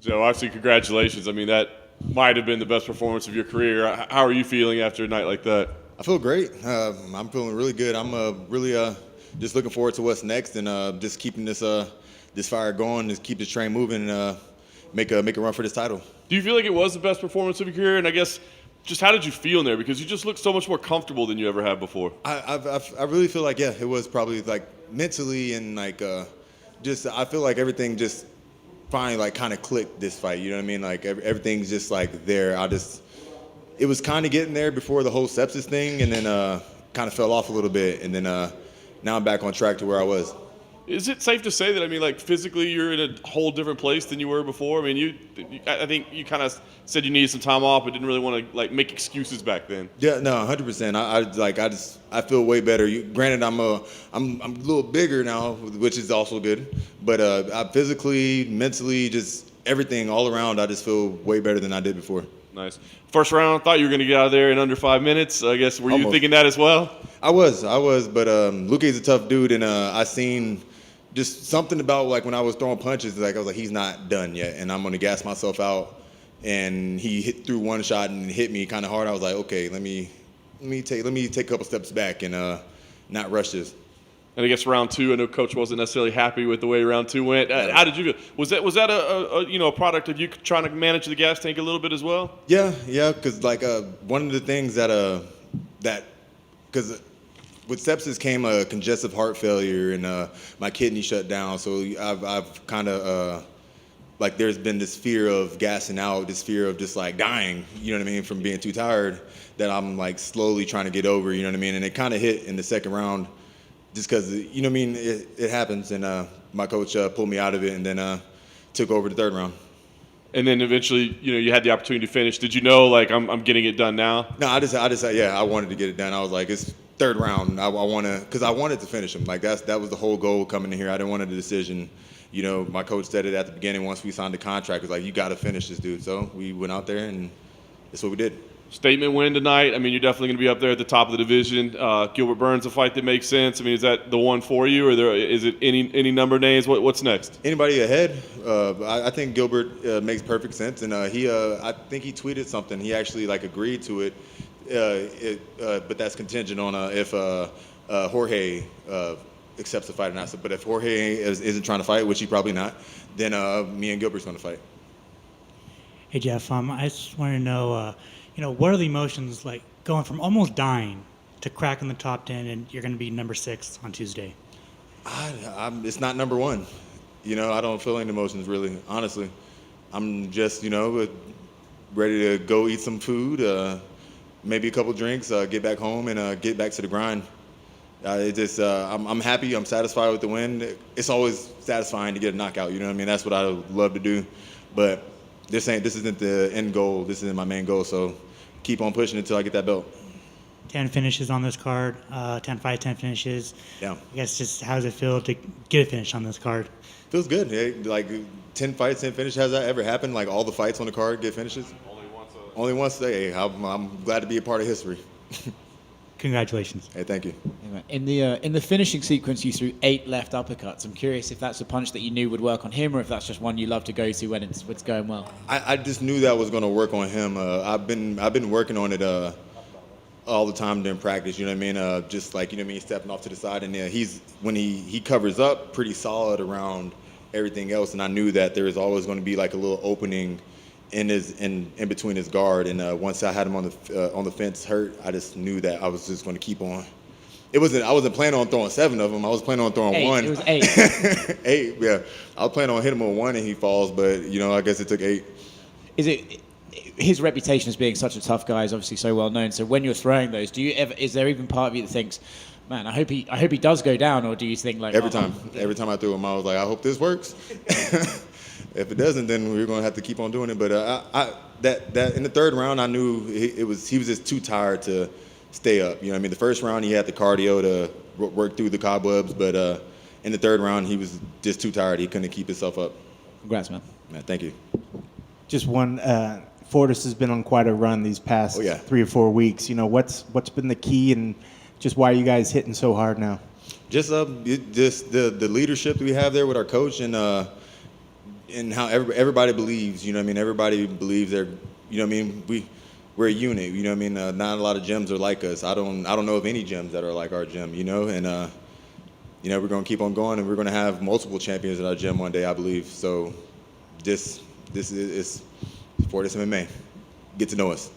Joe, obviously, congratulations. I mean, that might have been the best performance of your career. How are you feeling after a night like that? I feel great. I'm feeling really good. I'm really just looking forward to what's next and just keeping this fire going, just keep this train moving and make a run for this title. Do you feel like it was the best performance of your career? And I guess just how did you feel in there? Because you just look so much more comfortable than you ever have before. I really feel like, yeah, it was probably like mentally and like just I feel like everything just finally like kind of clicked this fight. You know what I mean? Like everything's just like there. It was kind of getting there before the whole sepsis thing, and then kind of fell off a little bit, and then now I'm back on track to where I was. Is it safe to say that, I mean, like physically you're in a whole different place than you were before? I mean, I think you kind of said you needed some time off, but didn't really want to like make excuses back then. Yeah, no, 100%. I feel way better. Granted, I'm a little bigger now, which is also good, but I physically, mentally, just everything all around, I just feel way better than I did before. Nice. First round, thought you were going to get out of there in under 5 minutes. I guess, were you thinking that as well? I was, but Luque's a tough dude, and I seen just something about like when I was throwing punches, like I was like, he's not done yet, and I'm going to gas myself out. And he threw one shot and hit me kind of hard. I was like, okay, let me take a couple steps back and not rush this. And I guess round two, I know Coach wasn't necessarily happy with the way round two went. How did you feel? Was that a product of you trying to manage the gas tank a little bit as well? Yeah, because like one of the things that because with sepsis came a congestive heart failure and my kidney shut down. So I've kind of like there's been this fear of gassing out, this fear of just like dying, you know what I mean, from being too tired that I'm like slowly trying to get over, you know what I mean? And it kind of hit in the second round just because, you know what I mean, it happens. And my coach pulled me out of it and then took over the third round. And then eventually, you had the opportunity to finish. Did you know, like, I'm getting it done now? No, I wanted to get it done. I was like, it's third round. I want to, because I wanted to finish him. Like, that was the whole goal coming in here. I didn't want a decision. You know, my coach said it at the beginning once we signed the contract. It was like, you got to finish this dude. So we went out there, and that's what we did. Statement win tonight. I mean, you're definitely going to be up there at the top of the division. Gilbert Burns, a fight that makes sense. I mean, is that the one for you, or is it any number of names? What's next? Anybody ahead? I think Gilbert makes perfect sense, and I think he tweeted something. He actually like agreed to it, but that's contingent on if Jorge accepts the fight or not. But if Jorge isn't trying to fight, which he probably not, then me and Gilbert's going to fight. Hey Geoff, I just want to know. What are the emotions like going from almost dying to cracking the top 10 and you're going to be number 6 on Tuesday? It's not number 1. I don't feel any emotions really, honestly. I'm just, ready to go eat some food, maybe a couple drinks, get back home and get back to the grind. I'm happy. I'm satisfied with the win. It's always satisfying to get a knockout. You know what I mean? That's what I love to do. But this isn't the end goal. This isn't my main goal. So keep on pushing until I get that belt. 10 finishes on this card. 10 fights, 10 finishes. Yeah. I guess just how does it feel to get a finish on this card? Feels good. Like 10 fights, 10 finishes. Has that ever happened? Like all the fights on the card get finishes? Only once. Hey, I'm glad to be a part of history. Congratulations. Hey, thank you. In the finishing sequence, you threw 8 left uppercuts. I'm curious if that's a punch that you knew would work on him, or if that's just one you love to go to when it's going well. I just knew that was going to work on him. I've been working on it all the time during practice. You know what I mean? Just like stepping off to the side, and when he covers up pretty solid around everything else, and I knew that there was always going to be like a little opening in between his guard, and once I had him on the fence hurt, I just knew that I was just going to keep on. I wasn't planning on throwing 7 of them. I was planning on throwing 8. 1. It was 8. 8, yeah. I was planning on hitting him with 1 and he falls, but I guess it took 8. His reputation as being such a tough guy is obviously so well known. So when you're throwing those, is there even part of you that thinks, man, I hope he does go down, or do you think like every time I threw him, I was like, I hope this works. If it doesn't, then we're gonna have to keep on doing it. But that in the third round, I knew he was just too tired to stay up. You know what I mean? The first round, he had the cardio to work through the cobwebs, but in the third round, he was just too tired. He couldn't keep himself up. Congrats, man. Thank you. Just one. Fortis has been on quite a run these past 3 or 4 weeks. What's been the key, and just why are you guys hitting so hard now? Just the leadership that we have there with our coach, and and how everybody believes, you know what I mean? Everybody believes they're, you know what I mean? We're a unit, you know what I mean? Not a lot of gyms are like us. I don't know of any gyms that are like our gym, you know? And, you know, we're going to keep on going, and we're going to have multiple champions at our gym one day, I believe. So this is Fortis MMA. Get to know us.